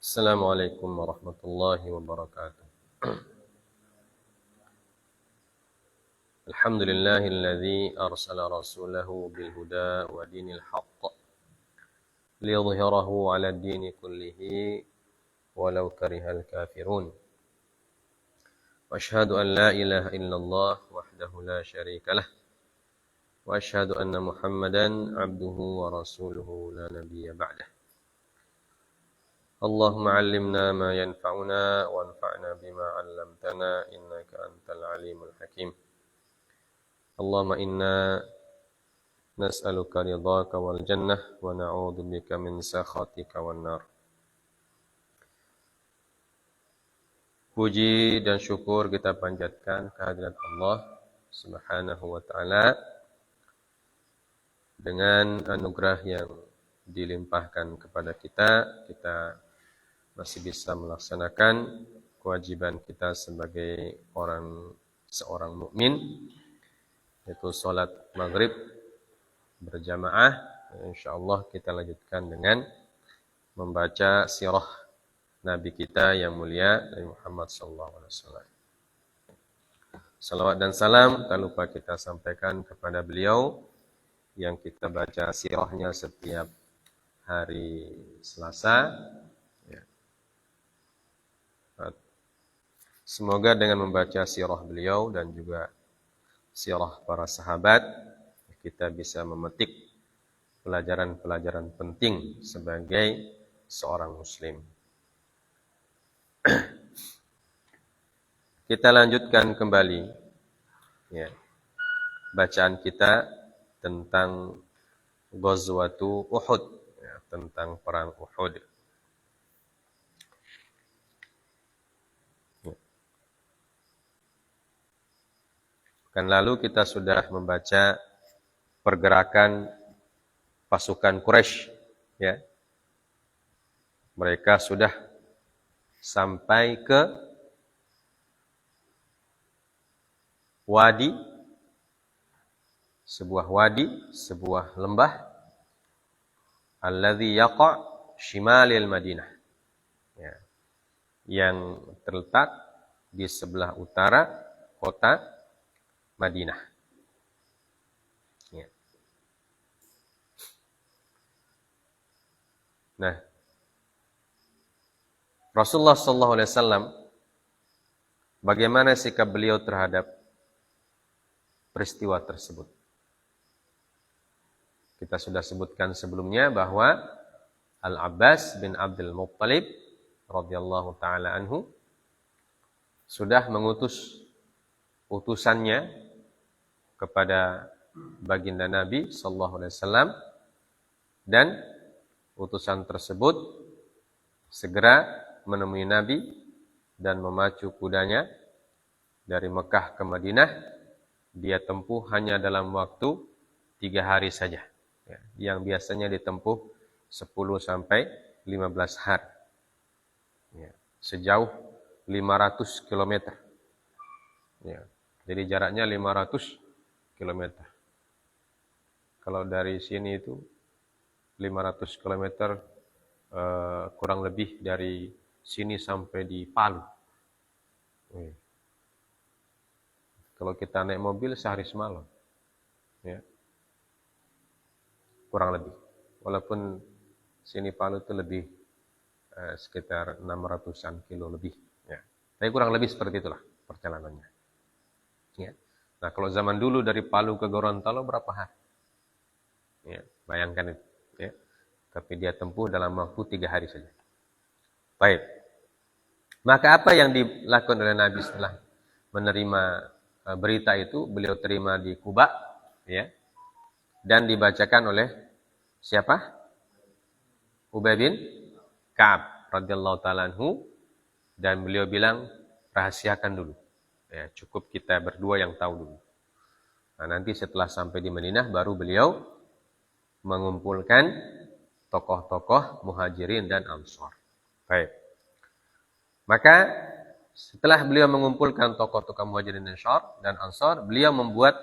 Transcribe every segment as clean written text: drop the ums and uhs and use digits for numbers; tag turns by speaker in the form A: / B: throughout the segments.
A: Assalamualaikum warahmatullahi wabarakatuh. Alhamdulillahilladzi arsala rasulahu bil huda wa dinil haqq liyudhhirahu 'ala ad-dini kullihi walau karihal kafirun. Wa asyhadu an la ilaha illallah wahdahu la syarikalah wa asyhadu anna Muhammadan 'abduhu wa rasuluhu la nabiyya ba'dah. Allahumma 'allimna ma yanfa'una wanfa'na bima 'allamtana innaka antal alimul hakim. Allahumma inna nas'aluka ridhaka wal jannah wa na'udzubika min sakhatika wan nar. Puji dan syukur kita panjatkan kehadirat Allah Subhanahu wa taala dengan anugerah yang dilimpahkan kepada kita masih bisa melaksanakan kewajiban kita sebagai seorang mukmin, yaitu salat maghrib berjamaah. Insyaallah kita lanjutkan dengan membaca sirah Nabi kita yang mulia Nabi Muhammad SAW. Salawat dan salam tak lupa kita sampaikan kepada beliau yang kita baca sirahnya setiap hari Selasa. Semoga dengan membaca sirah beliau dan juga sirah para sahabat, kita bisa memetik pelajaran-pelajaran penting sebagai seorang muslim. Kita lanjutkan kembali bacaan kita tentang Ghazwatu Uhud, tentang perang Uhud. Kan lalu kita sudah membaca pergerakan pasukan Quraisy, Mereka sudah sampai ke sebuah lembah alladzi yaqa' shimalil Madinah. Yang terletak di sebelah utara kota Madinah. Nah, Rasulullah SAW, bagaimana sikap beliau terhadap peristiwa tersebut? Kita sudah sebutkan sebelumnya bahwa Al-Abbas bin Abdul Muttalib radhiyallahu taala anhu sudah mengutus utusannya kepada baginda Nabi sallallahu alaihi wasallam, dan utusan tersebut segera menemui Nabi dan memacu kudanya dari Mekah ke Madinah. Dia tempuh hanya dalam waktu 3 hari saja, yang biasanya ditempuh 10 sampai 15 hari, sejauh 500 km. Jadi jaraknya 500 km. Kalau dari sini itu 500 km, kurang lebih dari sini sampai di Palu. Kalau kita naik mobil sehari semalam, kurang lebih. Walaupun sini Palu itu lebih sekitar 600-an kilo lebih. Tapi kurang lebih seperti itulah perjalanannya. Nah, kalau zaman dulu dari Palu ke Gorontalo berapa hari? Bayangkan itu. Tapi dia tempuh dalam waktu 3 hari saja. Baik. Maka apa yang dilakukan oleh Nabi setelah menerima berita itu? Beliau terima di Quba, dan dibacakan oleh siapa? Ubay bin Ka'ab radhiyallahu ta'ala anhu, dan beliau bilang, rahasiakan dulu. Cukup kita berdua yang tahu dulu. Nah, nanti setelah sampai di Madinah baru beliau mengumpulkan tokoh-tokoh Muhajirin dan Ansar. Baik. Maka setelah beliau mengumpulkan tokoh-tokoh Muhajirin dan Ansar, beliau membuat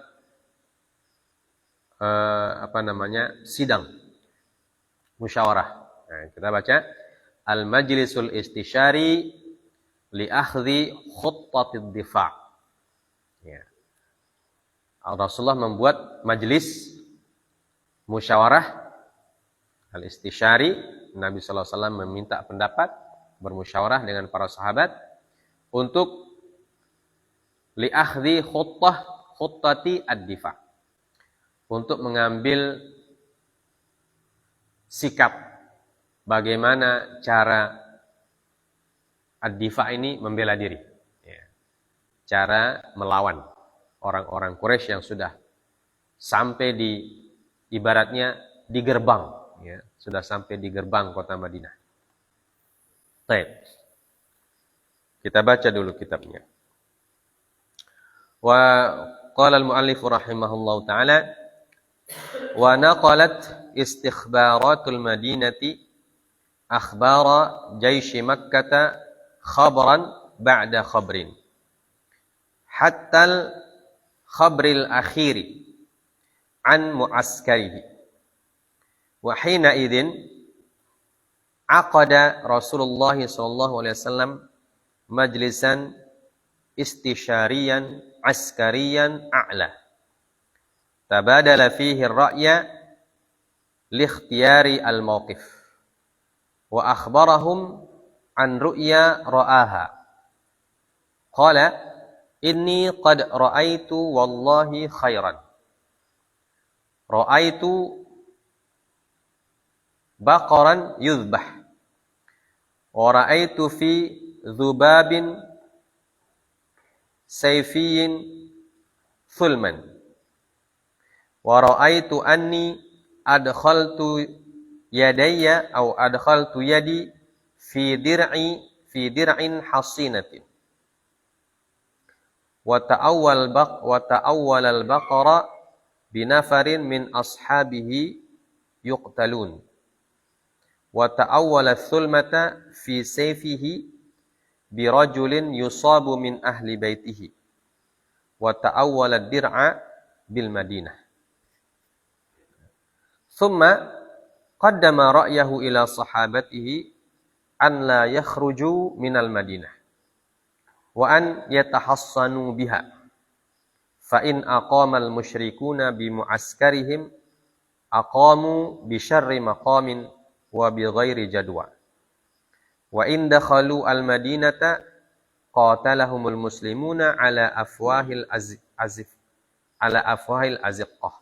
A: sidang musyawarah. Nah, kita baca al-majlisul istisyari li akhdhi khuttatid difa'. Ya. Rasulullah membuat majlis musyawarah al-istisyari. Nabi sallallahu alaihi wasallam meminta pendapat, bermusyawarah dengan para sahabat untuk li akhdhi khuttati ad-difa'. Untuk mengambil sikap bagaimana cara ad-difa' ini membela diri. Ya. Cara melawan orang-orang Quraisy yang sudah sampai di ibaratnya di gerbang, ya, sudah sampai di gerbang kota Madinah. Baik. Kita baca dulu kitabnya. Wa qala al-muallif rahimahullahu taala wa naqalat istikhbaratul madinati akhbara jaish makkah khabran ba'da khabrin hatta al-khabril akhiri an mu'askarihi wa hina idzin aqada Rasulullah sallallahu alaihi wasallam majlisan istisyariyan askariyan a'la tabadala fihi ar-ra'ya li ikhtiyari al-mawqif wa akhbarahum an ru'ya ra'aha qala inni qad ra'aitu wallahi khairan ra'aitu baqaran yuzbah wa ra'aitu fi dhubabin sayfiyin thulman wa ra'aitu anni adkhaltu yadayya aw adkhaltu yadi fi dir'in hasinatin wa ta'awwal al-baqara binafarin min ashabihi yuqtalun wa ta'awwal ath-thulmata fi sayfihi birajulin yusabu min ahli baitihi wa ta'awwal ad-dir'a bil Madinah. Thumma qaddama ra'yahu ila sahabatihi an la yakhruju minal Madinah wa an yatahassanu biha fa in aqama al-musyrikuna bi mu'askarihim aqamu bi syarri maqamin wa bi ghairi jadwa wa in dakhalu al-madinata qatalahumul muslimuna ala afwahil aziqqah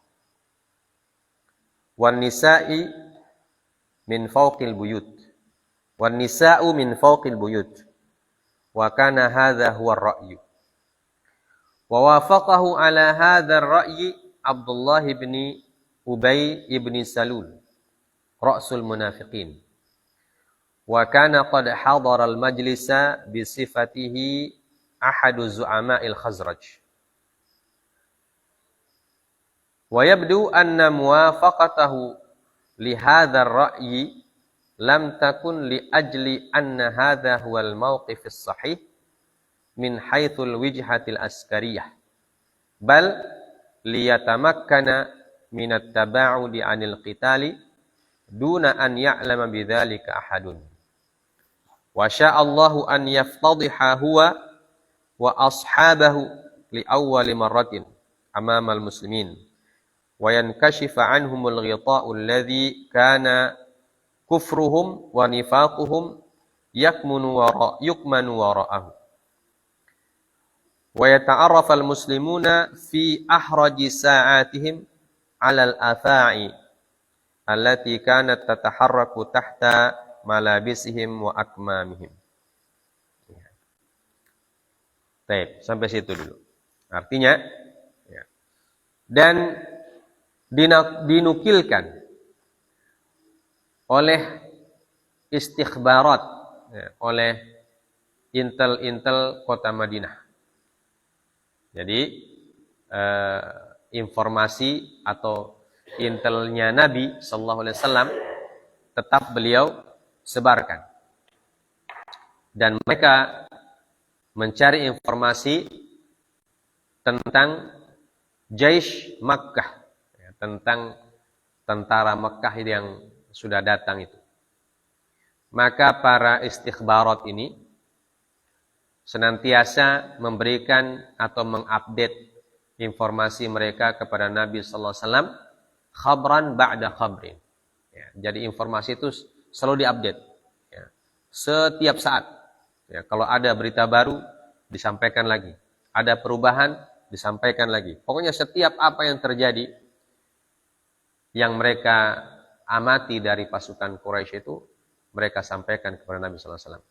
A: wan nisa'i min fawqil buyut wan nisa'u min fawqil buyut wa kana hadha huwa ar-ra'yu wa wafaqahu ala hadha ar-ra'yi Abdullah ibn Ubay ibn Salul ra'sul munafiqin wa kana qad hadara al-majlisa bi sifatihi ahadu zu'ama'il Khazraj wa yabdu anna muwafaqatahu li hadha ar-ra'yi lam takun li ajli anna hadha huwa al-mawqif as-sahih min haitsu al-wijhati al-askariyah bal liyatamakkana min at-taba'udi 'anil qitali duna an ya'lama bidzalika ahadun wa sya'allahu an yaftadhiha huwa wa ashabahu li awwali marratin amama al-muslimin wa yankashifa 'anhumul ghita'u alladhi kana kufruhum wa nifaquhum yukmanu wara'ahu wa yata'arrafa al-muslimuna fi ahraji sa'atihim 'ala al-afa'i allati kanat tataharraku tahta malabisihim wa akmamihim. Baik, sampai situ dulu. Artinya ya, dan dinukilkan oleh istikhbarat ya, oleh intel kota Madinah. Jadi informasi atau intelnya Nabi sallallahu alaihi wasallam tetap beliau sebarkan. Dan mereka mencari informasi tentang Jaish Makkah, tentang tentara Makkah yang sudah datang itu. Maka para istikhbarat ini senantiasa memberikan atau mengupdate informasi mereka kepada Nabi sallallahu alaihi wasallam khabran ba'da khabrin. Ya, jadi informasi itu selalu diupdate. Ya, setiap saat. Ya, kalau ada berita baru disampaikan lagi. Ada perubahan disampaikan lagi. Pokoknya setiap apa yang terjadi yang mereka amati dari pasukan Quraisy itu mereka sampaikan kepada Nabi sallallahu alaihi wasallam.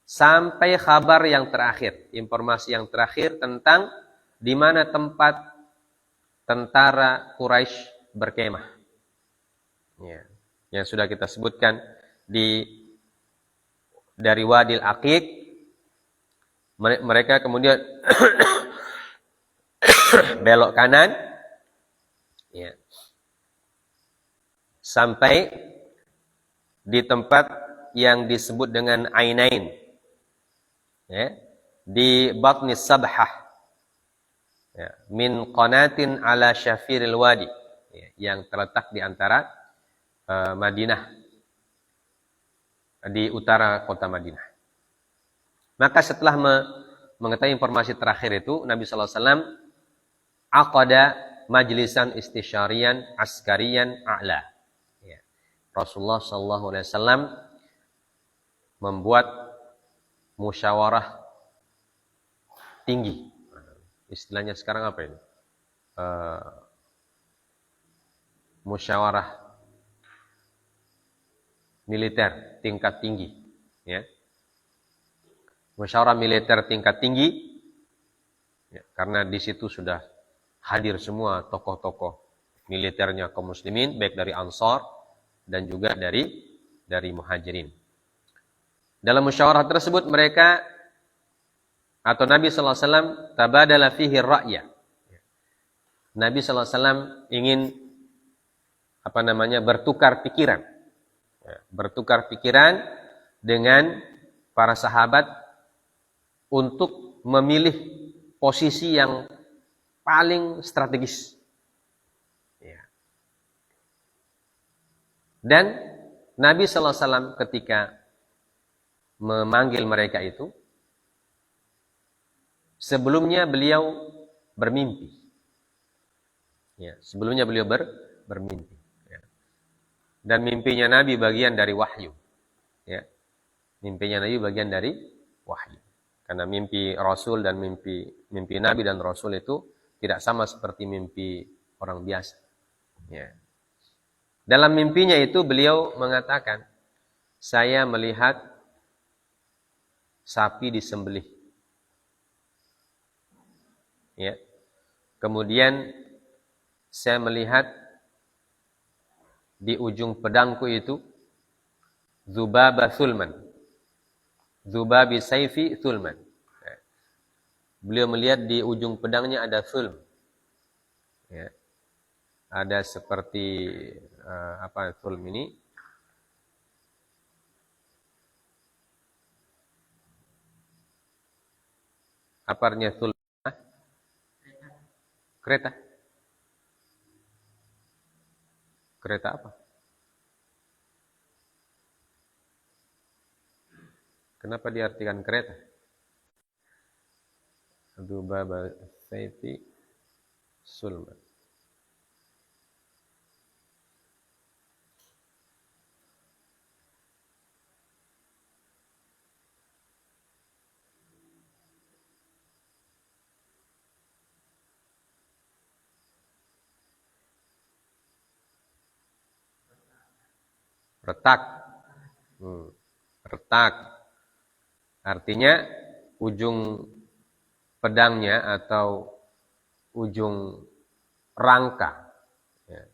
A: Sampai kabar yang terakhir, informasi yang terakhir tentang di mana tempat tentara Quraisy berkemah. Ya, yang sudah kita sebutkan dari Wadil Aqiq, mereka kemudian belok kanan, ya, sampai di tempat yang disebut dengan Ainain, ya, di Batni Sabhah, ya, min qanatin ala syafiril wadi, ya, yang terletak di antara Madinah, di utara kota Madinah. Maka setelah mengetahui informasi terakhir itu, Nabi sallallahu alaihi wasallam aqada majlisan istisyariyan askariyan a'la. Ya. Rasulullah sallallahu alaihi wasallam membuat musyawarah tinggi. Istilahnya sekarang apa ini? Musyawarah militer tingkat tinggi, ya. Musyawarah militer tingkat tinggi, ya, karena di situ sudah hadir semua tokoh-tokoh militernya kaum muslimin, baik dari Ansar dan juga dari Muhajirin. Dalam musyawarah tersebut mereka atau Nabi sallallahu alaihi wasallam tabadala fihi ra'ya. Nabi sallallahu alaihi wasallam ingin bertukar pikiran. Ya, bertukar pikiran dengan para sahabat untuk memilih posisi yang paling strategis. Ya. Dan Nabi sallallahu alaihi wasallam ketika memanggil mereka itu, sebelumnya beliau bermimpi. Ya, sebelumnya beliau bermimpi. Ya. Dan mimpinya Nabi bagian dari wahyu. Ya. Mimpinya Nabi bagian dari wahyu. Karena mimpi Rasul dan mimpi Nabi dan Rasul itu tidak sama seperti mimpi orang biasa. Ya. Dalam mimpinya itu beliau mengatakan, saya melihat sapi disembelih. Ya. Kemudian saya melihat di ujung pedangku itu Zubaba Thulman. Zubabi Saifi Thulman. Ya. Beliau melihat di ujung pedangnya ada Thulm. Ya. Ada seperti Thulm ini? Apa artinya Thulm? Kereta. Kereta apa? Kenapa diartikan kereta? Dzubaba Saifi Sulman. Retak. Retak. Artinya ujung pedangnya atau ujung rangka. Ya.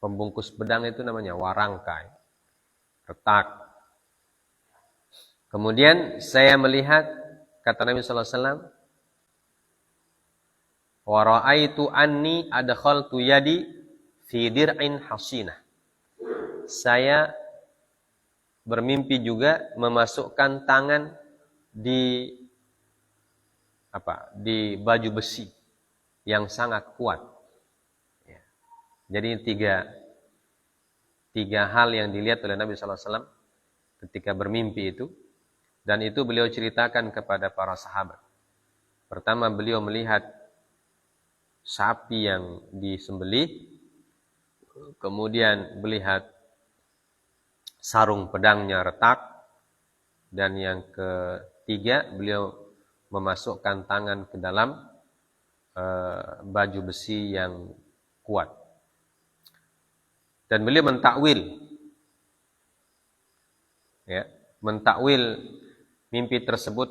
A: Pembungkus pedang itu namanya warangka. Retak. Kemudian saya melihat, kata Nabi sallallahu alaihi wasallam, wa ra'aitu anni adkhaltu yadi fi dir'in hasinah. Saya bermimpi juga memasukkan tangan di baju besi yang sangat kuat. Ya. Jadi 3 hal yang dilihat oleh Nabi SAW ketika bermimpi itu. Dan itu beliau ceritakan kepada para sahabat. Pertama, beliau melihat sapi yang disembelih. Kemudian melihat sarung pedangnya retak. Dan yang ketiga, beliau memasukkan tangan ke dalam baju besi yang kuat. Dan beliau mentakwil, ya, mentakwil mimpi tersebut.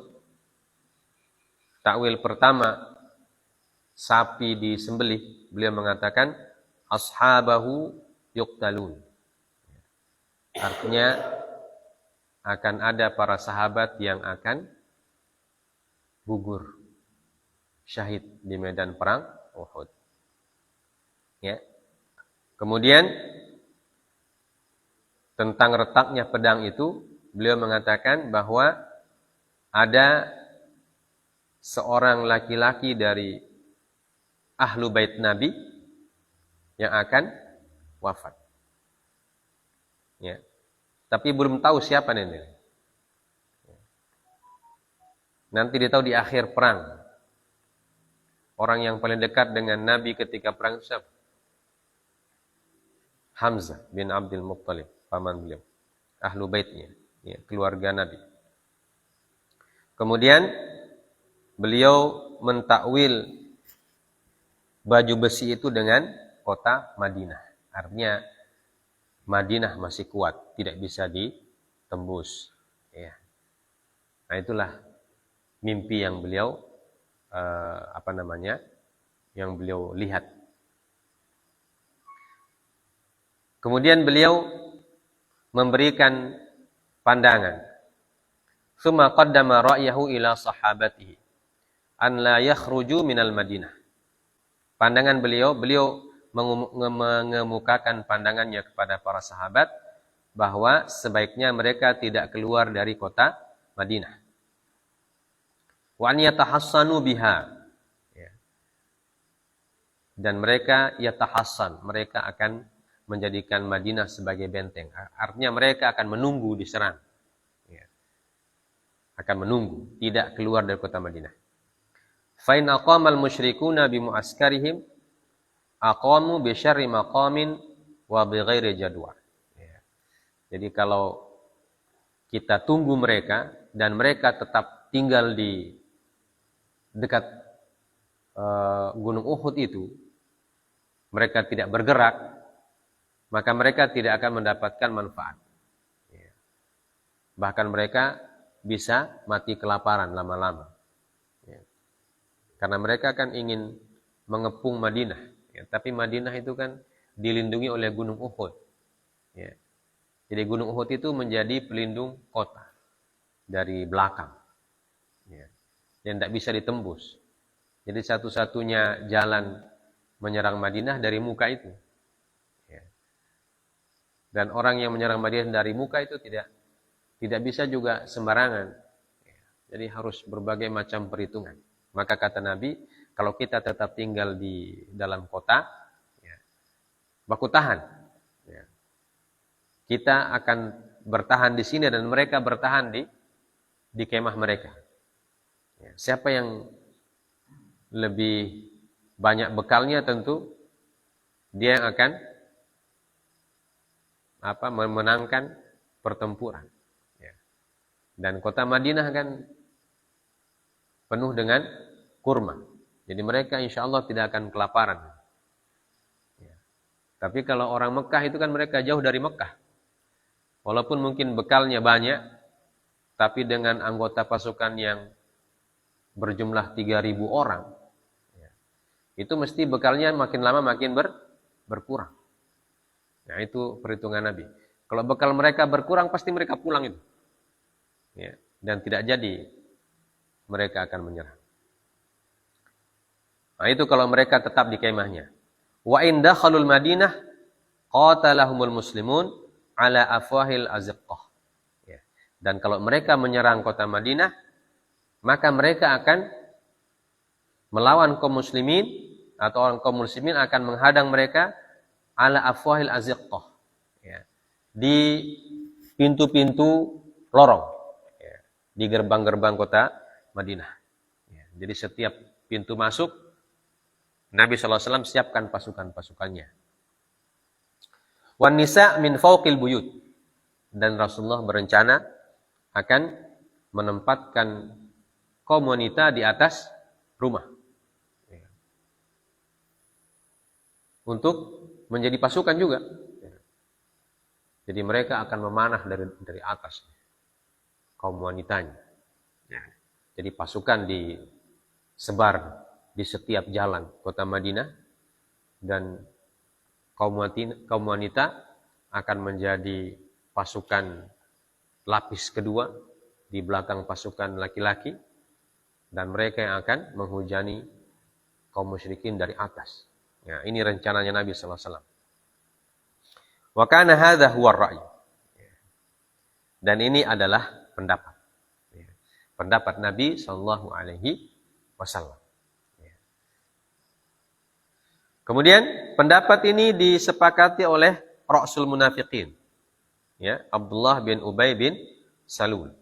A: Takwil pertama, sapi disembelih, beliau mengatakan ashabahu yuqtalun. Artinya akan ada para sahabat yang akan gugur, syahid di medan perang Uhud. Ya. Kemudian tentang retaknya pedang itu, beliau mengatakan bahwa ada seorang laki-laki dari ahlu bait Nabi yang akan wafat. Ya. Tapi belum tahu siapa ini. Nanti ditahu di akhir perang. Orang yang paling dekat dengan Nabi ketika perang siapa? Hamzah bin Abdul Muttalib, paman beliau, ahlu baitnya, ya, keluarga Nabi. Kemudian beliau mentakwil baju besi itu dengan kota Madinah. Artinya Madinah masih kuat, tidak bisa ditembus. Ya. Nah, itulah mimpi yang beliau yang beliau lihat. Kemudian beliau memberikan pandangan. Tsumma qaddama ra'yahu ila sahabatihi an la yakhruju minal Madinah. Pandangan beliau mengemukakan pandangannya kepada para sahabat bahwa sebaiknya mereka tidak keluar dari kota Madinah. Wa an yatahassanu biha. Dan mereka yatahassan, mereka akan menjadikan Madinah sebagai benteng. Artinya mereka akan menunggu diserang. Akan menunggu, tidak keluar dari kota Madinah. Fa in aqamal musyrikuuna bi mu'askarihim aqamu bi syarri maqamin wa bi ghairi jadwa. Jadi kalau kita tunggu mereka dan mereka tetap tinggal di dekat Gunung Uhud itu, mereka tidak bergerak, maka mereka tidak akan mendapatkan manfaat. Bahkan mereka bisa mati kelaparan lama-lama. Karena mereka kan ingin mengepung Madinah. Tapi Madinah itu kan dilindungi oleh Gunung Uhud. Jadi Gunung Uhud itu menjadi pelindung kota dari belakang. Dan tidak bisa ditembus. Jadi satu-satunya jalan menyerang Madinah dari muka itu. Dan orang yang menyerang Madinah dari muka itu tidak bisa juga sembarangan. Jadi harus berbagai macam perhitungan. Maka kata Nabi, kalau kita tetap tinggal di dalam kota, baku tahan. Kita akan bertahan di sini dan mereka bertahan di kemah mereka. Siapa yang lebih banyak bekalnya, tentu dia yang akan memenangkan pertempuran. Dan kota Madinah kan penuh dengan kurma. Jadi mereka insya Allah tidak akan kelaparan. Tapi kalau orang Mekah itu kan mereka jauh dari Mekah. Walaupun mungkin bekalnya banyak, tapi dengan anggota pasukan yang berjumlah 3.000 orang, itu mesti bekalnya makin lama makin berkurang. Nah, itu perhitungan Nabi. Kalau bekal mereka berkurang, pasti mereka pulang itu. Dan tidak jadi mereka akan menyerah. Nah, itu kalau mereka tetap di kemahnya. Wa in dakhalul Madinah qatalahumul muslimun ala afwahil azqah. Dan kalau mereka menyerang kota Madinah, maka mereka akan melawan kaum muslimin, atau orang kaum muslimin akan menghadang mereka ala afwahil azqah. di pintu-pintu lorong, ya, di gerbang-gerbang kota Madinah. Ya, jadi setiap pintu masuk, Nabi SAW siapkan pasukan-pasukannya. Wan nisa min fauqil buyut. Dan Rasulullah berencana akan menempatkan kaum wanita di atas rumah. Ya. Untuk menjadi pasukan juga. Ya. Jadi mereka akan memanah dari atas kaum wanitanya. Ya. Jadi pasukan disebar di setiap jalan kota Madinah, dan kaum wanita akan menjadi pasukan lapis kedua di belakang pasukan laki-laki, dan mereka yang akan menghujani kaum musyrikin dari atas. Ya, ini rencananya Nabi SAW. Wa kana hadza huwa ar-ra'y. Dan ini adalah pendapat. Pendapat Nabi SAW. Kemudian pendapat ini disepakati oleh Ra'sul Munafiqin, ya, Abdullah bin Ubay bin Salul.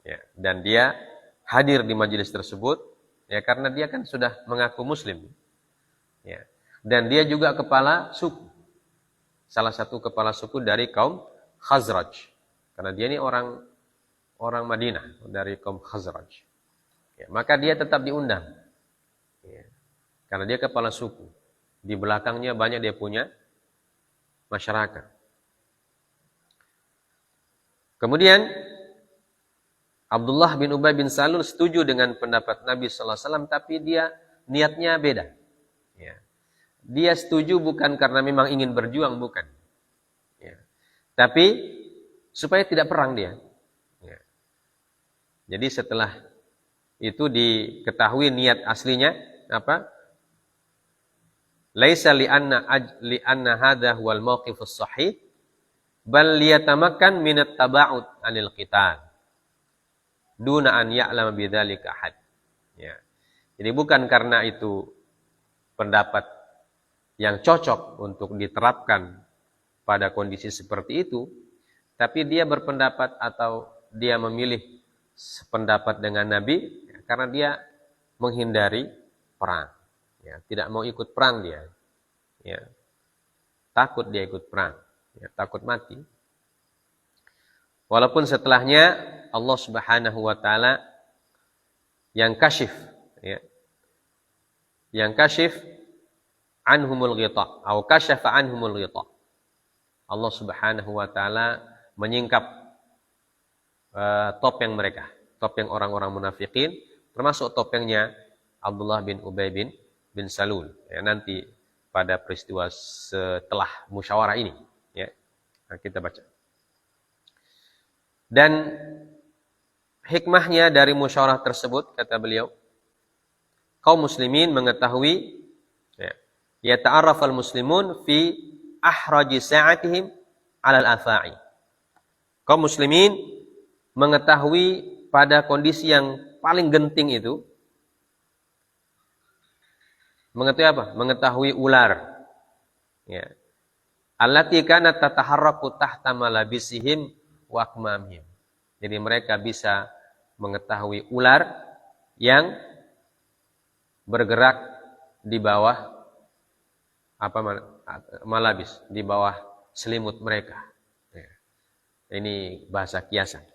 A: Ya, dan dia hadir di majelis tersebut, ya, karena dia kan sudah mengaku muslim. Ya. Dan dia juga kepala suku. Salah satu kepala suku dari kaum Khazraj. Karena dia ini orang Madinah dari kaum Khazraj. Ya, maka dia tetap diundang. Ya. Karena dia kepala suku. Di belakangnya banyak dia punya masyarakat. Kemudian Abdullah bin Ubay bin Salul setuju dengan pendapat Nabi SAW, tapi dia niatnya beda. Ya. Dia setuju bukan karena memang ingin berjuang, bukan. Ya. Tapi supaya tidak perang dia. Ya. Jadi setelah itu diketahui niat aslinya apa? Laisa li'anna hadha huwal mawqifus sahih, bal liyatamakkan minat taba'ud 'anil qital duna an ya'lama bidzalika ahad. Ya. Jadi bukan karena itu pendapat yang cocok untuk diterapkan pada kondisi seperti itu, tapi dia berpendapat atau dia memilih sependapat dengan Nabi karena dia menghindari perang. Ya, tidak mau ikut perang dia. Ya. Takut dia ikut perang. Ya, takut mati. Walaupun setelahnya Allah Subhanahu wa taala yang kasyif, ya. Yang kasyif anhumul ghita atau kasyafa anhumul ghita. Allah Subhanahu wa taala menyingkap topeng mereka, topeng orang-orang munafikin, termasuk topengnya Abdullah bin Ubay bin Salul. Ya, nanti pada peristiwa setelah musyawarah ini, ya. Nah, kita baca. Dan hikmahnya dari musyawarah tersebut, kata beliau, kaum muslimin mengetahui, ya, yata'arrafal muslimun fi ahraji sa'atihim 'alal afa'i. Kaum muslimin mengetahui pada kondisi yang paling genting itu, mengetahui apa? Mengetahui ular. Ya. Allati kanat tataharraku tahta malabisihim wa akmamihim. Jadi mereka bisa mengetahui ular yang bergerak di bawah malabis, di bawah selimut mereka. Ya. Ini bahasa kiasan.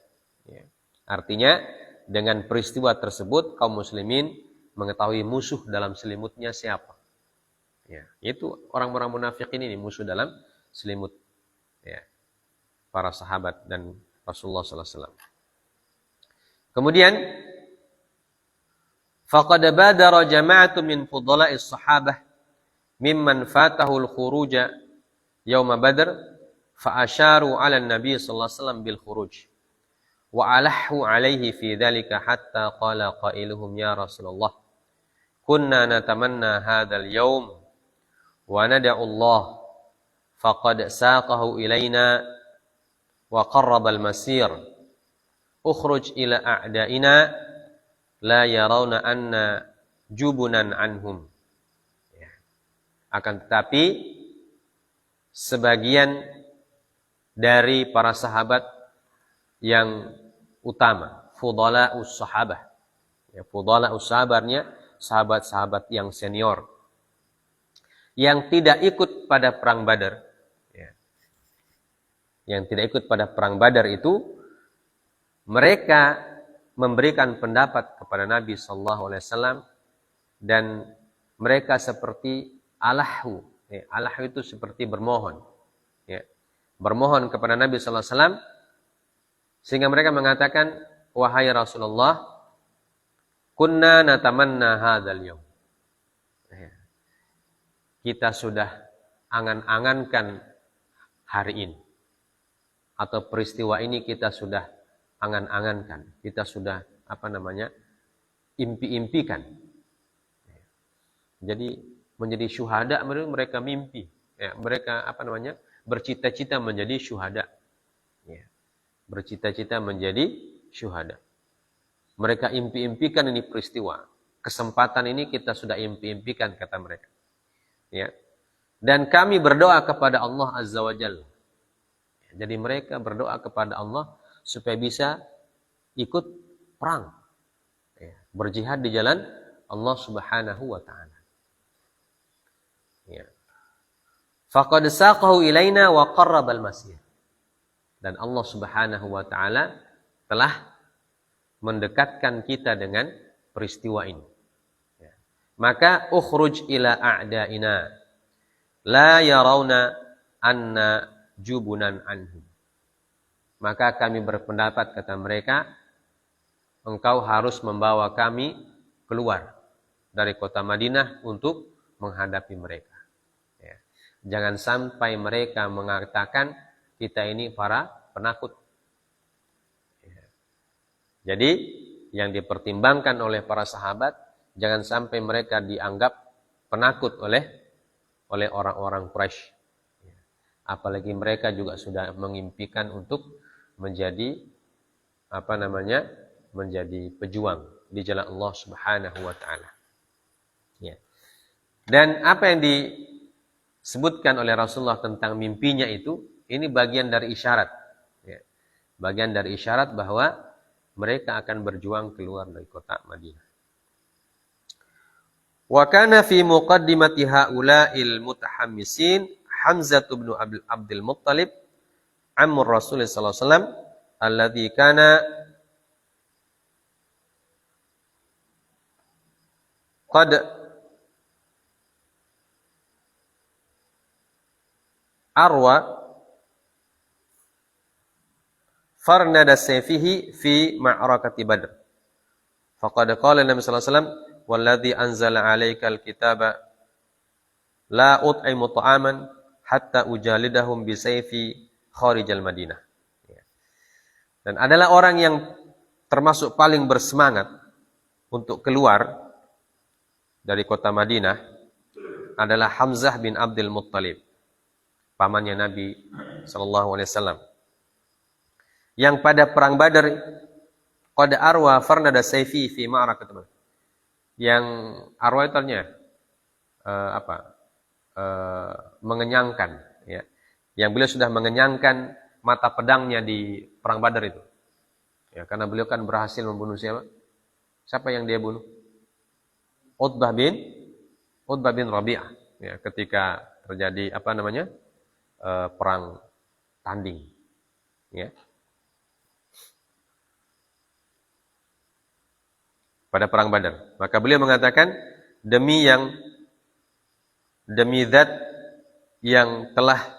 A: Ya. Artinya dengan peristiwa tersebut kaum muslimin mengetahui musuh dalam selimutnya siapa. Ya, itu orang-orang munafikin ini musuh dalam selimut, ya, para sahabat dan Rasulullah SAW. Kemudian faqad badara jama'atun min fudala'is sahabah mimman fatahu al-khuruja yauma badr fa asharu 'ala an-nabi sallallahu alaihi wasallam bil khuruj wa alahu 'alaihi fi dhalika hatta qala qailuhum ya Rasulullah kunna natamanna hadzal yaum wa nad'u Allah faqad saqahu ilaina wa qarraba al-masir ukhruj ila a'daina la yarawna anna jubunan anhum. Ya. Akan tetapi sebagian dari para sahabat yang utama, fudala'us sahabah. Ya, fudala'us sahabatnya sahabat-sahabat yang senior yang tidak ikut pada perang Badar. Ya. Yang tidak ikut pada perang Badar itu mereka memberikan pendapat kepada Nabi sallallahu alaihi wasallam dan mereka seperti alahu. Ya, alahu itu seperti bermohon. Ya. Bermohon kepada Nabi sallallahu alaihi wasallam sehingga mereka mengatakan, wahai Rasulullah, kunna natamanna hadzal yaum. Ya. Kita sudah angan-angankan hari ini. Atau peristiwa ini kita sudah angan-angankan. Kita sudah impi-impikan. Jadi menjadi syuhada mereka mimpi. Ya, mereka bercita-cita menjadi syuhada. Ya. Bercita-cita menjadi syuhada. Mereka impi-impikan ini peristiwa. Kesempatan ini kita sudah impi-impikan, kata mereka. Ya. Dan kami berdoa kepada Allah Azza wa Jalla. Jadi mereka berdoa kepada Allah supaya bisa ikut perang. Ya. Berjihad di jalan Allah Subhanahu wa ta'ala. Ya. Faqad saqahu ilaina wa qarrabal masir. Dan Allah Subhanahu wa ta'ala telah mendekatkan kita dengan peristiwa ini. Ya. Maka ukhruj ila a'da'ina la yarawna anna jubunan anhum. Maka kami berpendapat, kata mereka, engkau harus membawa kami keluar dari kota Madinah untuk menghadapi mereka. Ya. Jangan sampai mereka mengatakan kita ini para penakut. Ya. Jadi yang dipertimbangkan oleh para sahabat, jangan sampai mereka dianggap penakut oleh orang-orang Quraisy. Ya. Apalagi mereka juga sudah mengimpikan untuk menjadi menjadi pejuang di jalan Allah Subhanahu wa ta'ala. Ya. Dan apa yang disebutkan oleh Rasulullah tentang mimpinya itu, ini bagian dari isyarat. Ya. Bagian dari isyarat bahwa mereka akan berjuang keluar dari kota Madinah. Wa kana fi muqaddimati haula'il mutahammisin Hamzah bin Abdul Muttalib Ammur Rasulullah sallallahu alaihi wasallam alladzi kana qad arwa farnada sayfihi fi ma'rakati Badr. Faqad qala Nabi sallallahu alaihi wasallam walladzi anzala 'alaikal kitaba la ut'imu ta'aman hatta ujalidahum bi sayfi kharijal Madinah. Dan adalah orang yang termasuk paling bersemangat untuk keluar dari kota Madinah adalah Hamzah bin Abdul Muttalib, pamannya Nabi sallallahu alaihi wasallam. Yang pada perang Badar qad arwa farnada sayfi fi ma'rakat Badr. Yang arwa itu artinya mengenyangkan, ya. Yang beliau sudah mengenyangkan mata pedangnya di perang Badar itu. Ya, karena beliau kan berhasil membunuh siapa? Siapa yang dia bunuh? Utbah bin Rabi'ah. Ya, ketika terjadi perang tanding. Ya. Pada perang Badar. Maka beliau mengatakan, demi zat yang telah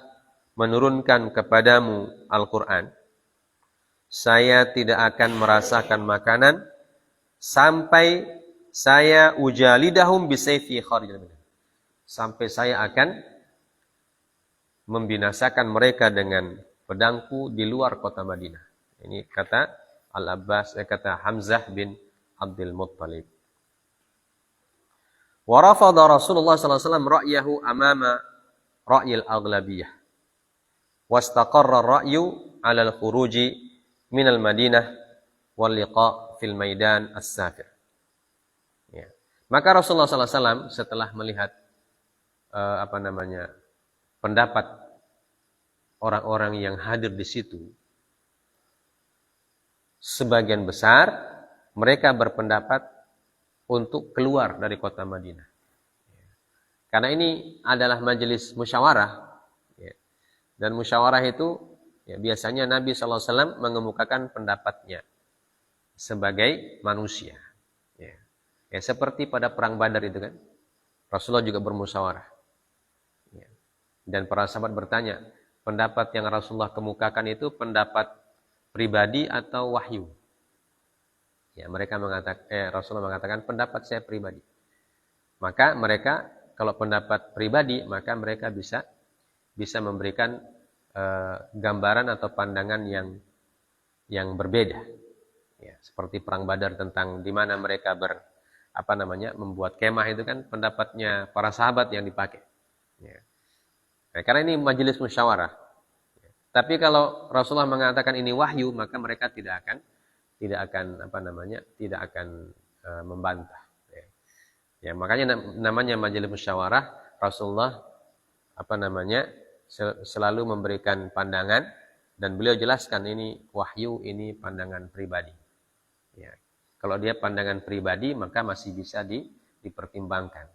A: menurunkan kepadamu Al-Quran, saya tidak akan merasakan makanan sampai saya ujalidahum bisayfi kharijal Madinah. Sampai saya akan membinasakan mereka dengan pedangku di luar kota Madinah. Ini kata Al-Abbas, kata Hamzah bin Abdul Muttalib. Wa rafadha Rasulullah sallallahu alaihi wasallam ra'yahu amama ra'yil aghlabiyah. Wastaqarra ra'yu 'ala al-khuruji min al-Madinah wal liqa' fil maidan as-safir. Ya. Maka Rasulullah sallallahu alaihi wasallam setelah melihat pendapat orang-orang yang hadir di situ, sebagian besar mereka berpendapat untuk keluar dari kota Madinah. Karena ini adalah majelis musyawarah. Dan musyawarah itu biasanya Nabi SAW mengemukakan pendapatnya sebagai manusia. Seperti pada perang Badar itu kan. Rasulullah juga bermusyawarah. Dan para sahabat bertanya, pendapat yang Rasulullah kemukakan itu pendapat pribadi atau wahyu? Rasulullah mengatakan pendapat saya pribadi. Maka mereka kalau pendapat pribadi, maka mereka bisa memberikan gambaran atau pandangan yang berbeda. Seperti perang Badar tentang di mana mereka membuat kemah itu kan pendapatnya para sahabat yang dipakai. Karena ini majelis musyawarah. Tapi kalau Rasulullah mengatakan ini wahyu, maka mereka tidak akan membantah. Makanya namanya majelis musyawarah. Rasulullah selalu memberikan pandangan dan beliau jelaskan ini wahyu, ini pandangan pribadi. Kalau dia pandangan pribadi maka masih bisa dipertimbangkan,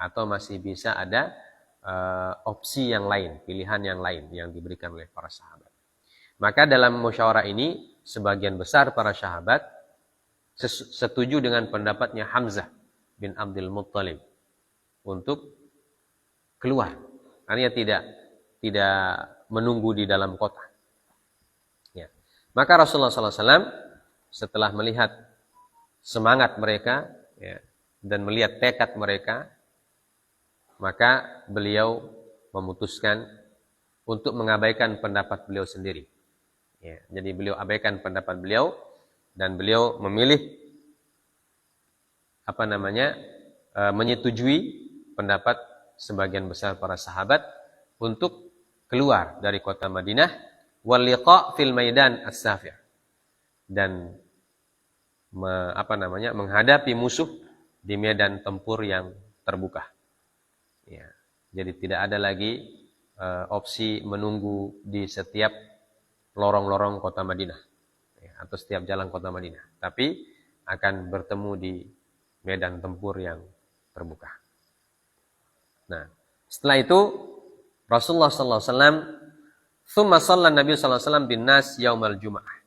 A: atau masih bisa ada opsi yang lain, pilihan yang lain yang diberikan oleh para sahabat. Maka dalam musyawarah ini sebagian besar para sahabat setuju dengan pendapatnya Hamzah bin Abdul Muttalib untuk keluar. Artinya tidak menunggu di dalam kota. Maka Rasulullah SAW setelah melihat semangat mereka dan melihat tekad mereka, maka beliau memutuskan untuk mengabaikan pendapat beliau sendiri. Jadi beliau abaikan pendapat beliau dan beliau memilih menyetujui pendapat sebagian besar para sahabat untuk keluar dari kota Madinah, wal liqa' fil maidan as-safir, dan menghadapi musuh di medan tempur yang terbuka. Jadi tidak ada lagi opsi menunggu di setiap lorong-lorong kota Madinah atau setiap jalan kota Madinah, tapi akan bertemu di medan tempur yang terbuka. Nah, setelah itu Rasulullah SAW, thumma shalla Nabi SAW bin nas yaumal jum'ah,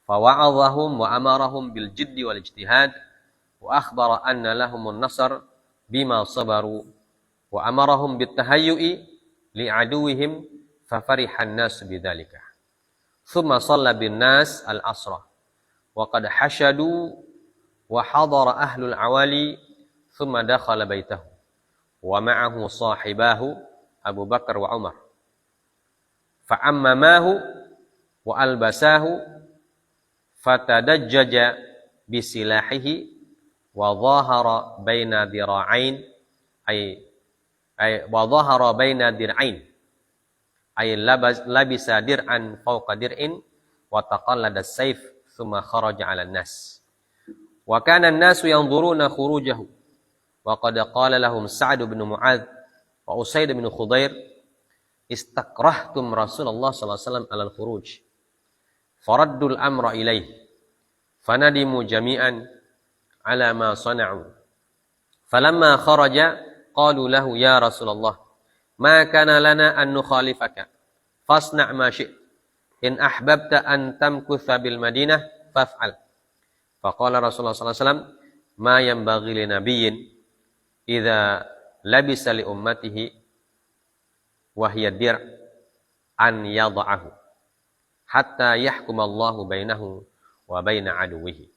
A: fawa'adhahum wa amarahum bil jiddi wal ijtihad, wa akhbara anna lahumun nasr bima sabaru, wa amarahum bit tahayyu'i li'aduwihim, fafarihan nas bidzalika. Thumma shalla bin nas al asra, wa qad hashadu wa hadara ahlul awali, thumma dakhala baitahu wa ma'ahu sahibahu Abu Bakar wa Umar, fa'ammamahu wa albasahu, fatadajjaja bisilahihi wa dhahara baina dira'ain wa dhahara baina dir'ain labisa dir'an fawqa dir'in wa taqallada as-sayf thumma kharaja 'ala an-nas. Wa kana an-nasu yanzuruna khurujahu wa qad qala lahum Sa'd bin Mu'adz wa Usaid bin Khudair, istakrahtum Rasulullah sallallahu alaihi wasallam 'ala al-khuruj, faraddul amra ilaihi, fanadimu jami'an 'ala ma sana'u. Falamma kharaja qalu lahu ya Rasulullah, ma kana lana an nukhalifaka, fasna' ma syi'ta, in ahbabta an tamkutha bil Madinah faf'al. Faqala Rasulullah sallallahu alaihi wasallam, ma yanbaghi li nabiyyin idza labisa li ummatihi wa hiya dir' an yadha'ahu hatta yahkumallahu bainahu wa baina aduwihi.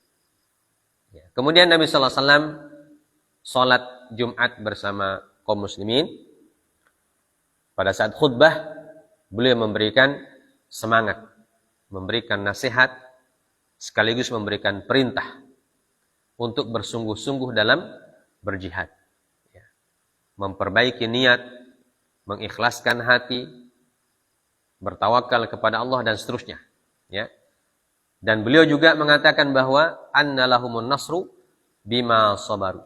A: Kemudian Nabi sallallahu alaihi wasallam salat Jumat bersama kaum muslimin. Pada saat khutbah beliau memberikan semangat, memberikan nasihat, sekaligus memberikan perintah untuk bersungguh-sungguh dalam berjihad. Memperbaiki niat, mengikhlaskan hati, bertawakal kepada Allah dan seterusnya. Dan beliau juga mengatakan bahwa anna lahumun nasru bima sabaru.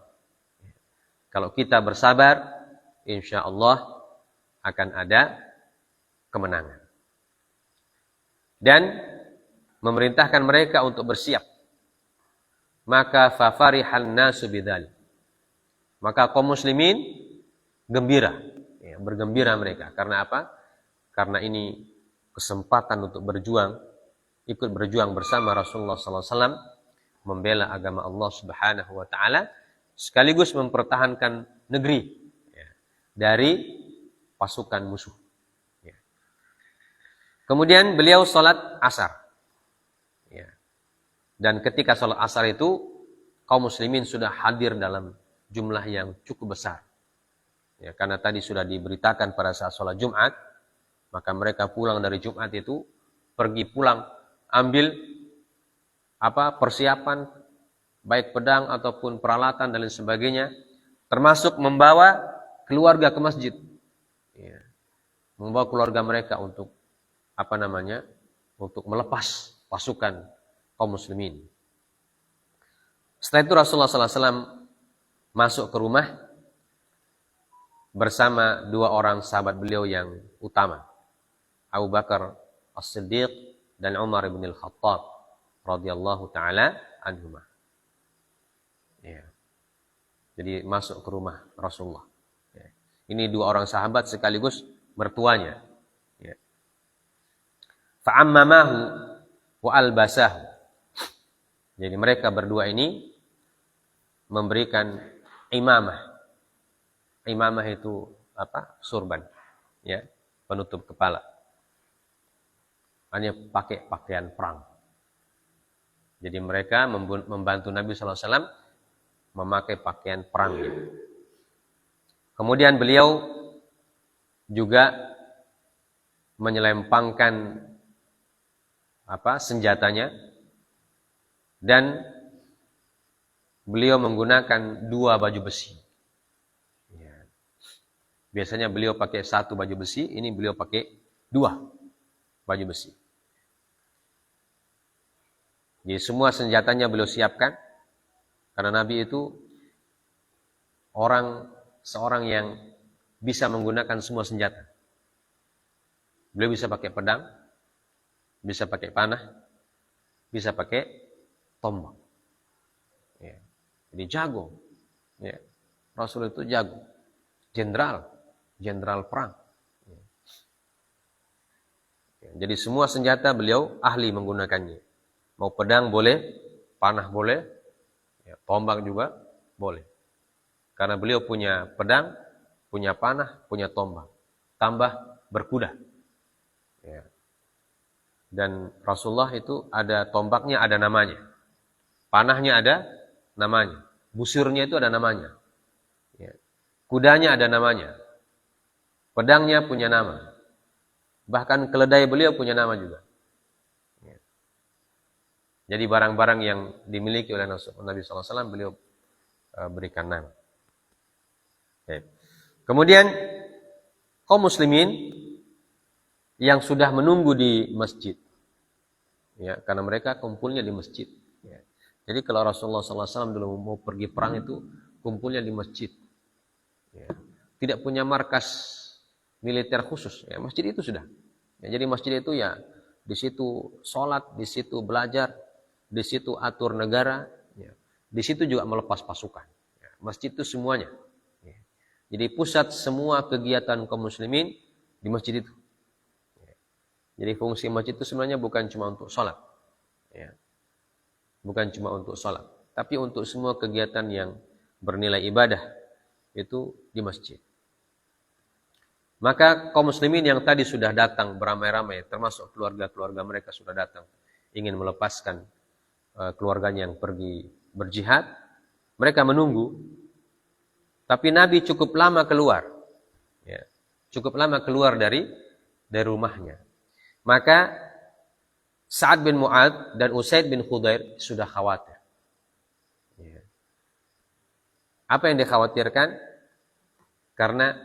A: Kalau kita bersabar, insya Allah akan ada kemenangan. dan memerintahkan mereka untuk bersiap. Maka fafarihan nasu bidzalik. Maka kaum muslimin gembira, ya, bergembira mereka. Karena apa? Karena ini kesempatan untuk berjuang, ikut berjuang bersama Rasulullah SAW, membela agama Allah Subhanahu wa taala, sekaligus mempertahankan negeri, ya, dari pasukan musuh. Ya. Kemudian beliau salat asar. Ya. Dan ketika salat asar itu, kaum muslimin sudah hadir dalam jumlah yang cukup besar. Ya, karena tadi sudah diberitakan pada saat salat Jumat, maka mereka pulang dari Jumat itu, pergi pulang, ambil persiapan, baik pedang ataupun peralatan dan lain sebagainya, termasuk membawa keluarga ke masjid. Ya. Membawa keluarga mereka untuk untuk melepas pasukan kaum muslimin. Setelah itu Rasulullah SAW masuk ke rumah bersama dua orang sahabat beliau yang utama, Abu Bakar As-Siddiq dan Umar bin Al-Khattab radhiyallahu taala anhuma. Ya. Jadi masuk ke rumah Rasulullah. Ya. Ini dua orang sahabat sekaligus mertuanya. Ya. Fa'ammamahu wa albasahu. Jadi mereka berdua ini memberikan imamah. Imamah itu surban, ya, penutup kepala. Hanya pakai pakaian perang. Jadi mereka membantu Nabi SAW memakai pakaian perang. Gitu. Kemudian beliau juga menyelempangkan senjatanya, dan beliau menggunakan dua baju besi. Ya. Biasanya beliau pakai satu baju besi, ini beliau pakai dua baju besi. Jadi semua senjatanya beliau siapkan, karena Nabi itu seorang yang bisa menggunakan semua senjata. Beliau bisa pakai pedang, bisa pakai panah, bisa pakai tombak. Ya. Jadi jago. Ya. Rasul itu jago. Jenderal perang. Ya. Ya. Jadi semua senjata beliau ahli menggunakannya. Mau pedang boleh, panah boleh, ya, tombak juga boleh. Karena beliau punya pedang, punya panah, punya tombak. Tambah berkuda. Ya. Dan Rasulullah itu ada tombaknya, ada namanya. Panahnya ada namanya. Busurnya itu ada namanya. Ya. Kudanya ada namanya. Pedangnya punya nama. Bahkan keledai beliau punya nama juga. Ya. Jadi barang-barang yang dimiliki oleh Nabi SAW beliau berikan nama. Ya. Kemudian kaum muslimin yang sudah menunggu di masjid. Ya, karena mereka kumpulnya di masjid. Ya. Jadi kalau Rasulullah SAW dulu mau pergi perang itu kumpulnya di masjid. Ya. Tidak punya markas militer khusus. Ya, masjid itu sudah. Ya, jadi masjid itu ya di situ sholat, di situ belajar, di situ atur negara. Ya. Di situ juga melepas pasukan. Ya. Masjid itu semuanya. Ya. Jadi pusat semua kegiatan kaum muslimin di masjid itu. Ya. Jadi fungsi masjid itu sebenarnya bukan cuma untuk sholat. Ya. Bukan cuma untuk sholat, tapi untuk semua kegiatan yang bernilai ibadah itu di masjid. Maka kaum muslimin yang tadi sudah datang beramai-ramai, termasuk keluarga-keluarga mereka sudah datang, ingin melepaskan keluarganya yang pergi berjihad, mereka menunggu. Tapi Nabi cukup lama keluar, ya, cukup lama keluar dari rumahnya. Maka Sa'ad bin Mu'adz dan Usaid bin Khudair sudah khawatir. Ya. Apa yang dikhawatirkan? Karena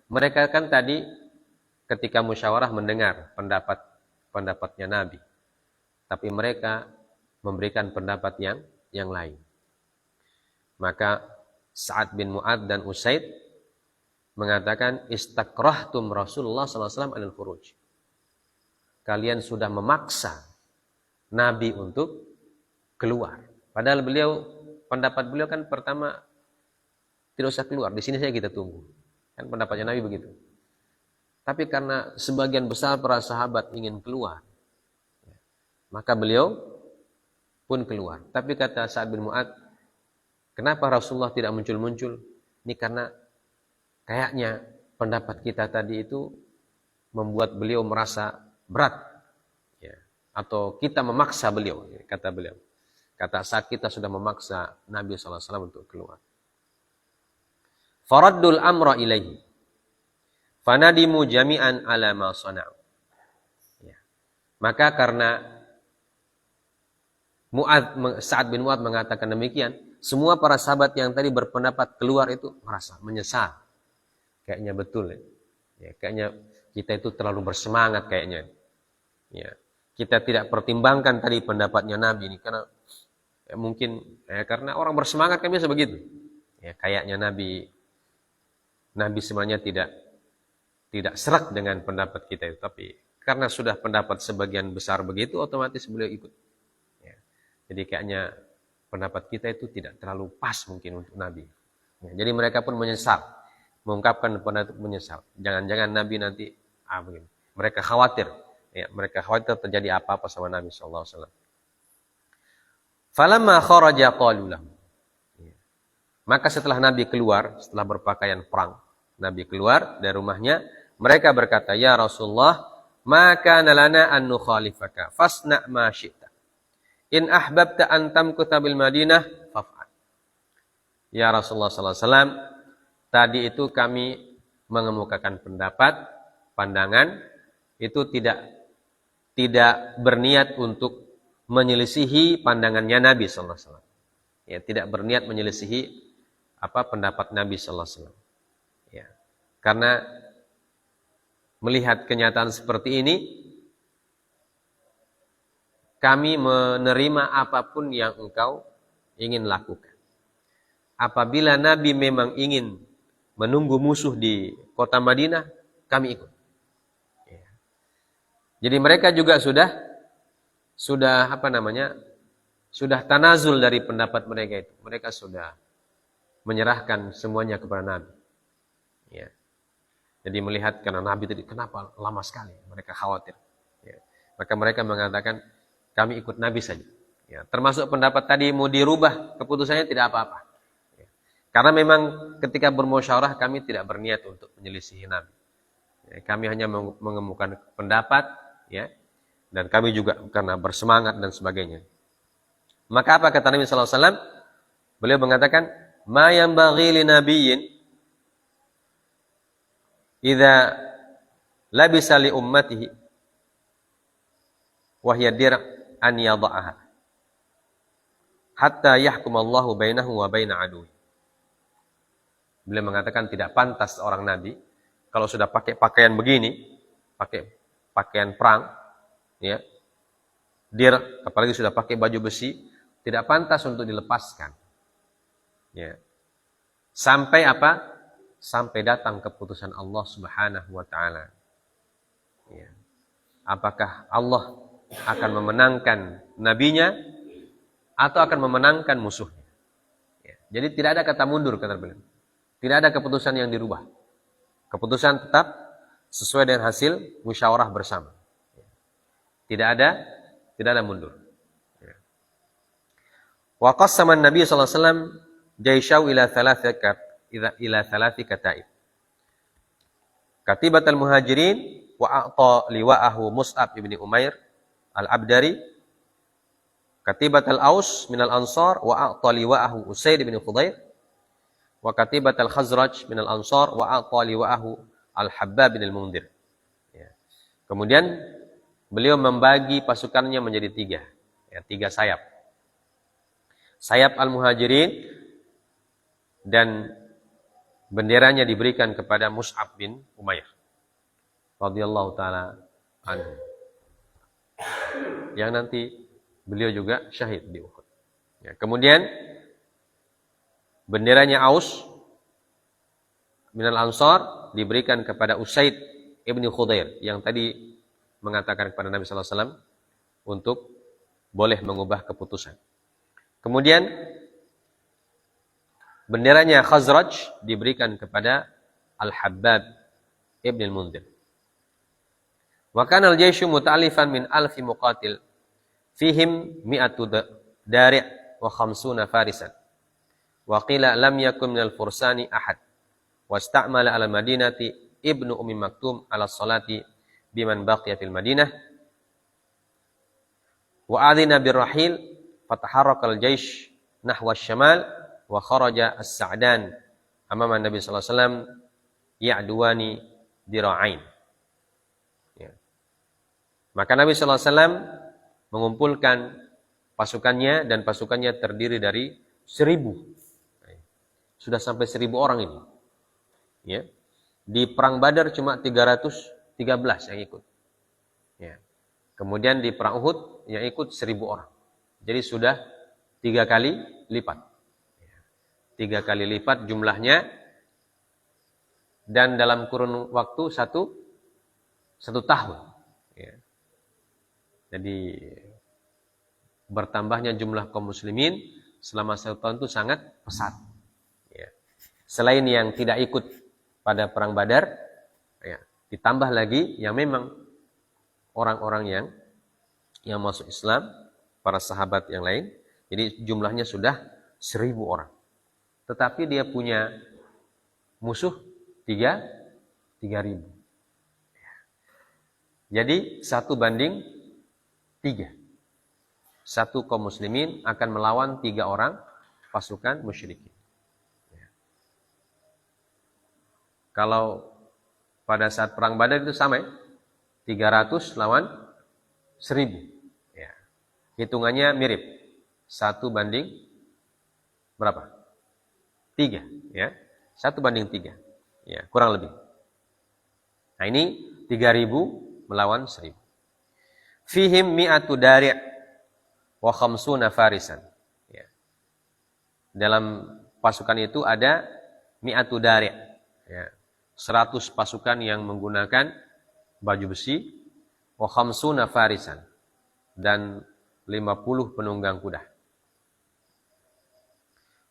A: mereka kan tadi ketika musyawarah mendengar pendapatnya Nabi. Tapi mereka memberikan pendapat yang lain. Maka Sa'ad bin Mu'adz dan Usaid mengatakan istakrahtum Rasulullah SAW anil khuruj. kalian sudah memaksa Nabi untuk keluar. Padahal pendapat beliau kan pertama tidak usah keluar, di sini saja kita tunggu. Kan pendapatnya Nabi begitu. Tapi karena sebagian besar para sahabat ingin keluar, maka beliau pun keluar. Tapi kata Sa'ad bin Mu'adz, kenapa Rasulullah tidak muncul-muncul? Ini karena kayaknya pendapat kita tadi itu membuat beliau merasa berat. Ya. Atau kita memaksa beliau, kata beliau. Kata Sa'ad, kita sudah memaksa Nabi SAW untuk keluar. Faraddul amra ilaihi. Fanadimu jami'an ala ma sana'u. Ya. Maka karena Sa'ad bin Mu'adz mengatakan demikian, semua para sahabat yang tadi berpendapat keluar itu merasa menyesal. Kayaknya betul ya. Ya, kayaknya kita itu terlalu bersemangat kayaknya. Ya. Kita tidak pertimbangkan tadi pendapatnya Nabi ini karena mungkin karena orang bersemangat kan biasa begitu. Ya, kayaknya Nabi sebenarnya tidak serak dengan pendapat kita itu, tapi karena sudah pendapat sebagian besar begitu, otomatis beliau ikut. Ya. Jadi kayaknya pendapat kita itu tidak terlalu pas mungkin untuk Nabi. Ya, jadi mereka pun menyesal, mengungkapkan pendapat menyesal. Jangan-jangan Nabi nanti begini. Mereka khawatir, ya, mereka khawatir terjadi apa-apa sama Nabi SAW. Falamma kharaja qalu lahu. Maka setelah Nabi keluar, setelah berpakaian perang, Nabi keluar dari rumahnya, mereka berkata, "Ya Rasulullah, ma kana lana an nukhalifaka, fasna' ma syi'ta. In ahbabta an tamkutha bil Madinah, faf'al." Ya Rasulullah sallallahu alaihi wasallam, tadi itu kami mengemukakan pendapat, pandangan itu tidak berniat untuk menyelisihi pandangannya Nabi sallallahu alaihi wasallam. Ya, tidak berniat menyelisihi pendapat Nabi sallallahu alaihi wasallam. Ya. Karena melihat kenyataan seperti ini, kami menerima apapun yang engkau ingin lakukan. Apabila Nabi memang ingin menunggu musuh di kota Madinah, kami ikut. Ya. Jadi mereka juga sudah tanazul dari pendapat mereka itu. Mereka sudah menyerahkan semuanya kepada Nabi. Ya. Jadi melihat karena Nabi tadi kenapa lama sekali, mereka khawatir. Ya. Maka mereka mengatakan kami ikut Nabi saja. Ya. Termasuk pendapat tadi mau dirubah keputusannya tidak apa-apa. Ya. Karena memang ketika bermusyawarah kami tidak berniat untuk menyelisihi Nabi. Ya. Kami hanya mengemukakan pendapat, ya, dan kami juga karena bersemangat dan sebagainya. Maka apa kata Nabi sallallahu alaihi wasallam? Beliau mengatakan, "Ma yanbaghi li nabiyyin idza labisa li ummatihi wa hiya dir' an yadha'aha hatta yahkum Allahu bainahu wa baina aduwi." Beliau mengatakan tidak pantas seorang nabi kalau sudah pakai pakaian begini, pakai pakaian perang, ya. Dir, apalagi sudah pakai baju besi, tidak pantas untuk dilepaskan. Ya. Sampai apa? Sampai datang keputusan Allah Subhanahu wa taala. Ya. Apakah Allah akan memenangkan nabinya atau akan memenangkan musuhnya? Ya. Jadi tidak ada kata mundur kata beliau. Tidak ada keputusan yang dirubah. Keputusan tetap sesuai dengan hasil musyawarah bersama. Ya. Tidak ada mundur. Ya. Wa qassama an-nabiy sallallahu alaihi wasallam jaishahu ila thalathi kataib. Katibatul Muhajirin wa a'ta liwa'ahu Mus'ab ibn Umair al-Abdari. Katibatul Aus minal Ansar wa a'ta liwa'ahu Usaid ibn Khudair. Wa katibatul Khazraj minal Ansar wa a'ta liwa'ahu Al-Habbab bin Al-Mundhir. Ya. Kemudian beliau membagi pasukannya menjadi tiga sayap. Sayap Al-Muhajirin dan benderanya diberikan kepada Mus'ab bin Umair radhiyallahu taala anhu. Yang nanti beliau juga syahid di Uhud. Ya, kemudian benderanya Aus minal Ansar diberikan kepada Usaid ibn Khudair yang tadi mengatakan kepada Nabi sallallahu alaihi wasallam untuk boleh mengubah keputusan. Kemudian benderanya Khazraj diberikan kepada Al-Habbab ibn al-Mundhir. Wa kana al-jayshu muta'allifan min alfi muqatil fihim mi'atu dari' wa khamsuna farisan. Wa qila lam yakun minal fursani ahad. Wasta'mala ala madinati ibnu Ummi Maktum ala salati biman baqiya fil Madinah. Wa adhina birrahil fataharraka al-jaysh nahwa asy-syamal wa kharaja as-Sa'dan amama Nabi sallallahu alaihi wasallam ya'duwani dira'ain. Ya. Maka Nabi sallallahu alaihi wasallam mengumpulkan pasukannya, dan pasukannya terdiri dari 1.000. Sudah sampai 1.000 orang ini. Ya. Di perang Badar cuma 313 yang ikut. Ya. Kemudian di perang Uhud yang ikut 1.000 orang. Jadi sudah 3 kali lipat. 3 kali lipat jumlahnya, dan dalam kurun waktu satu tahun. Ya. Jadi bertambahnya jumlah kaum muslimin selama 1 tahun itu sangat pesat. Ya. Selain yang tidak ikut pada perang Badar, ya, ditambah lagi yang memang orang-orang yang masuk Islam, para sahabat yang lain. Jadi jumlahnya sudah 1.000 orang. Tetapi dia punya musuh 3.000. Jadi 1:3. 1 kaum muslimin akan melawan 3 orang pasukan musyrikin. Kalau pada saat perang Badar itu sama ya? 300 lawan 1.000. Ya. Hitungannya mirip. 1:3. Ya. 1:3. Ya, kurang lebih. Nah, ini 3.000 melawan 1.000. Fihim mi'atu dari' wa khamsuna farisan. Ya. Dalam pasukan itu ada mi'atu dari'. Ya. 100 pasukan yang menggunakan baju besi, wa khamsuna farisan, dan 50 penunggang kuda.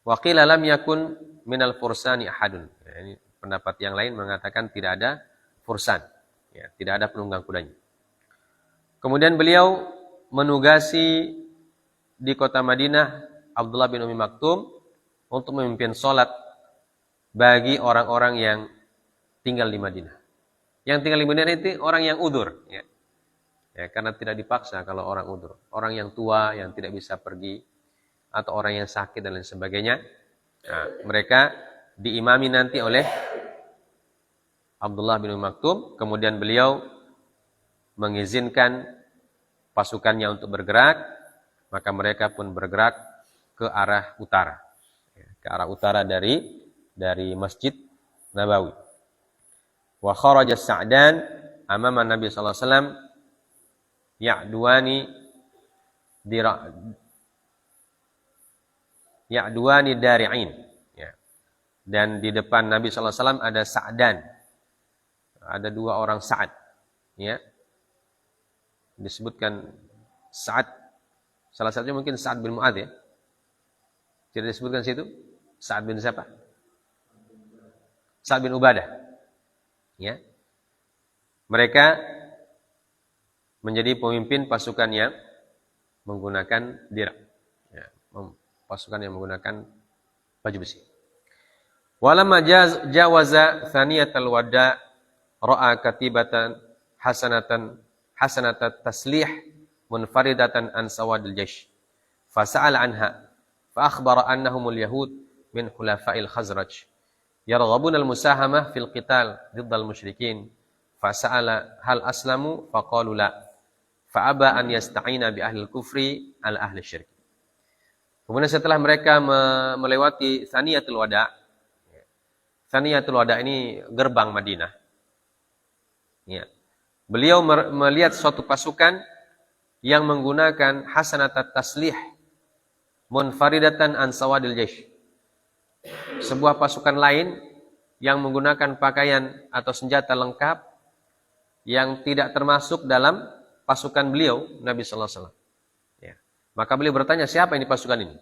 A: Wa qila lam yakun minal fursani ahadun. Ya, ini pendapat yang lain mengatakan tidak ada fursan, ya, tidak ada penunggang kudanya. Kemudian beliau menugasi di kota Madinah Abdullah bin Ummi Maktum untuk memimpin sholat bagi orang-orang yang tinggal di Madinah. Yang tinggal di Madinah itu orang yang udzur, ya. Ya, karena tidak dipaksa kalau orang udzur. Orang yang tua yang tidak bisa pergi, atau orang yang sakit dan lain sebagainya. Nah, mereka diimami nanti oleh Abdullah bin Ummi Maktum. Kemudian beliau mengizinkan pasukannya untuk bergerak, maka mereka pun bergerak ke arah utara. Ke arah utara dari Masjid Nabawi. Wa kharaja Sa'dan amama Nabi sallallahu alaihi wasallam ya'duwani dari'in. Ya. Dan di depan Nabi sallallahu alaihi wasallam ada Sa'dan. Ada 2 orang Sa'ad. Ya. Disebutkan Sa'ad, salah satunya mungkin Sa'ad bin Mu'adz, ya. Tidak disebutkan situ? Sa'ad bin siapa? Sa'ad bin Ubadah. Ya. Mereka menjadi pemimpin pasukan yang menggunakan dir'. Ya. Pasukan yang menggunakan baju besi. Walamma jawaza thaniyatal wada' ra'a katibatan hasanat taslih munfaridatan an sawadil jaysh. Fasa'ala anha fa akhbara annahumul yahud min khulafa'il Khazraj yarghabuna al-musahamah fil qital diddal musyrikin. Fasa'ala hal aslamu faqalu la. Fa'aba an yasta'ina bi ahli al-kufri ala ahli syirk. Kemudian setelah mereka melewati Thaniyatul Wada'. Thaniyatul Wada' ini gerbang Madinah. Ya. Beliau melihat suatu pasukan yang menggunakan hasanat taslih munfaridatan an sawadil jaysh. Sebuah pasukan lain yang menggunakan pakaian atau senjata lengkap yang tidak termasuk dalam pasukan beliau, Nabi sallallahu alaihi wasallam. Ya. Maka beliau bertanya, siapa ini pasukan ini?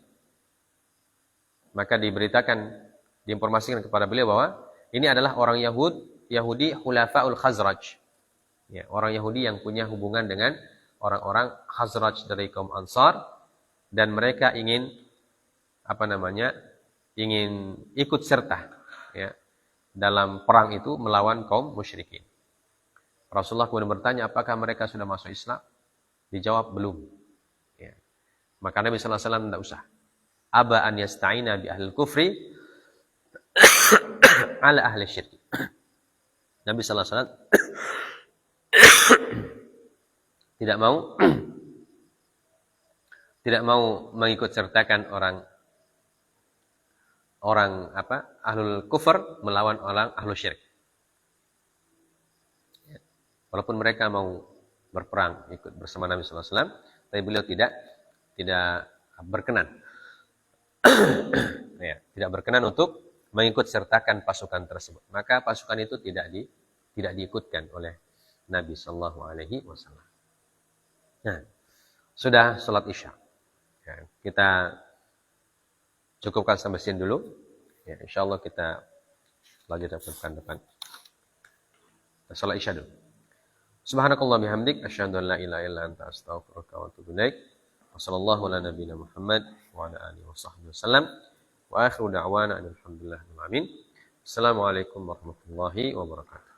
A: Maka diinformasikan kepada beliau bahwa ini adalah orang Yahudi Khulafaul Khazraj. Ya, orang Yahudi yang punya hubungan dengan orang-orang Khazraj dari kaum Ansar, dan mereka ingin ingin ikut serta ya dalam perang itu melawan kaum musyrikin. Rasulullah kemudian bertanya, apakah mereka sudah masuk Islam? Dijawab belum. Ya. Maka Nabi sallallahu alaihi wasallam tidak usah. Aba an yasta'ina bi ahlil kufri ala ahli syirk. Nabi sallallahu alaihi wasallam tidak mau mengikut sertakan orang ahlul kufur melawan orang ahlul syirik. Ya. Walaupun mereka mau berperang ikut bersama Nabi sallallahu alaihi wasallam, tapi beliau tidak berkenan. Ya, tidak berkenan untuk mengikut sertakan pasukan tersebut. Maka pasukan itu tidak diikutkan oleh Nabi sallallahu alaihi wasallam. Nah, sudah salat Isya. Ya, kita cukupkan sampai sini dulu. Ya, insyaallah kita lanjutkan pekan depan. Salat Isya dulu. Subhanakallah bihamdik asyhadu an la ilaha illa anta astaghfiruka wa atubu ilaik. Wassallallahu ala nabiyyina Muhammad wa ala alihi washabbihi wasallam. Wa akhiru da'wana alhamdulillahirabbil alamin. Assalamualaikum warahmatullahi wabarakatuh.